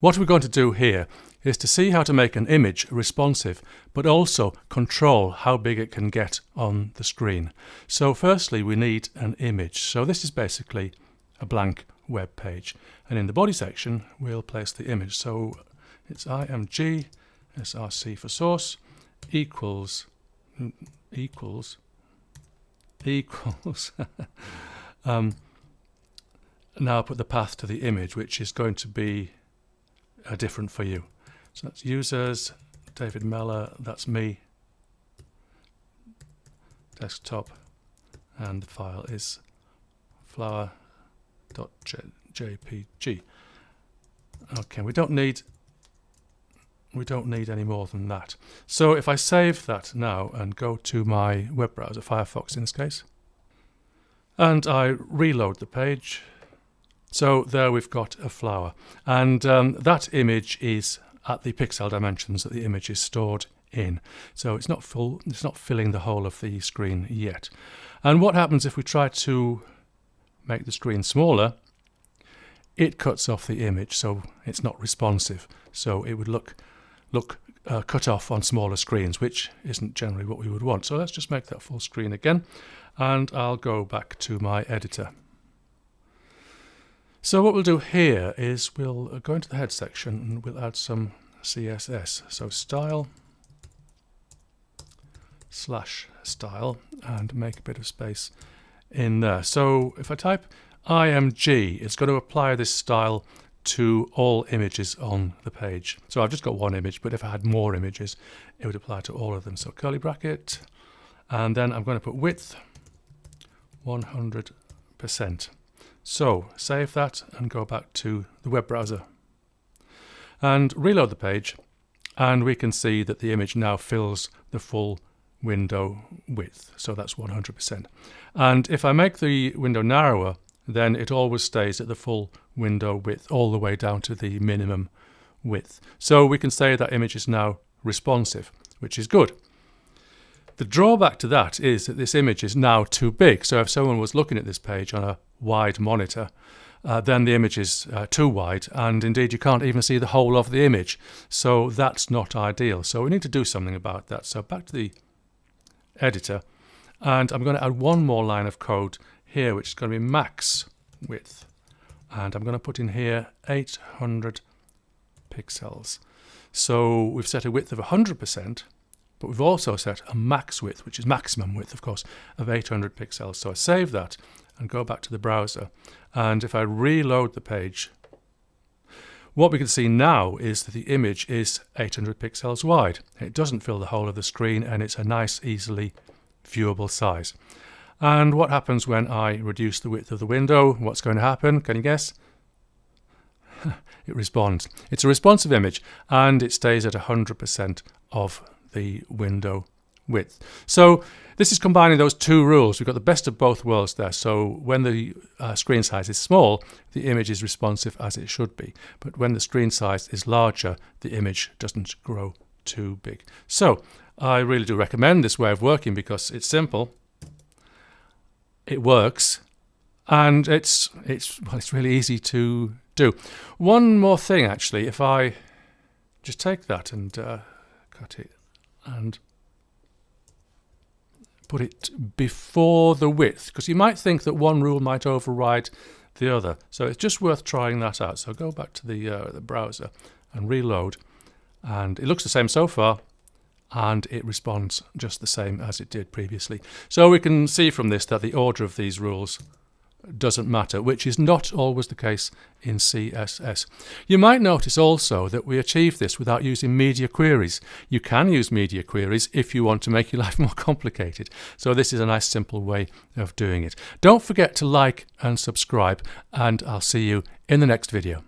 What we're going to do here is to see how to make an image responsive, but also control how big it can get on the screen. So firstly, we need an image. So this is basically a blank web page. And in the body section, we'll place the image. So it's img src for source equals now put the path to the image, which is going to be different for you. So that's users, David Meller, that's me, desktop, and the file is flower.jpg. Okay, we don't need any more than that. So if I save that now and go to my web browser, Firefox in this case, and I reload the page, so there we've got a flower, and that image is at the pixel dimensions that the image is stored in. So it's not full, it's not filling the whole of the screen yet. And what happens if we try to make the screen smaller? It cuts off the image, so it's not responsive. So it would look cut off on smaller screens, which isn't generally what we would want. So let's just make that full screen again, and I'll go back to my editor. So what we'll do here is we'll go into the head section and we'll add some CSS. So style/style and make a bit of space in there. So if I type img, it's going to apply this style to all images on the page. So I've just got one image, but if I had more images, it would apply to all of them. So curly bracket, and then I'm going to put width 100%. So save that and go back to the web browser and reload the page, and we can see that the image now fills the full window width. So that's 100%. And if I make the window narrower, then it always stays at the full window width all the way down to the minimum width. So we can say that image is now responsive, which is good. The drawback to that is that this image is now too big. So if someone was looking at this page on a wide monitor, then the image is too wide, and indeed you can't even see the whole of the image. So that's not ideal. So we need to do something about that. So back to the editor, and I'm going to add one more line of code here, which is going to be max width, and I'm going to put in here 800 pixels. So we've set a width of 100%, but we've also set a max width, which is maximum width, of course, of 800 pixels. So I save that and go back to the browser, and if I reload the page, what we can see now is that the image is 800 pixels wide. It doesn't fill the whole of the screen, and it's a nice, easily viewable size. And what happens when I reduce the width of the window? What's going to happen? Can you guess? It responds. It's a responsive image, and it stays at 100% of the window width. So this is combining those two rules. We've got the best of both worlds there. So when the screen size is small, the image is responsive as it should be. But when the screen size is larger, the image doesn't grow too big. So I really do recommend this way of working because it's simple, it works, and it's really easy to do. One more thing, actually, if I just take that and cut it and put it before the width, because you might think that one rule might override the other. So it's just worth trying that out. So go back to the browser and reload, and it looks the same so far, and it responds just the same as it did previously. So we can see from this that the order of these rules doesn't matter, which is not always the case in CSS. You might notice also that we achieve this without using media queries. You can use media queries if you want to make your life more complicated. So this is a nice simple way of doing it. Don't forget to like and subscribe, and I'll see you in the next video.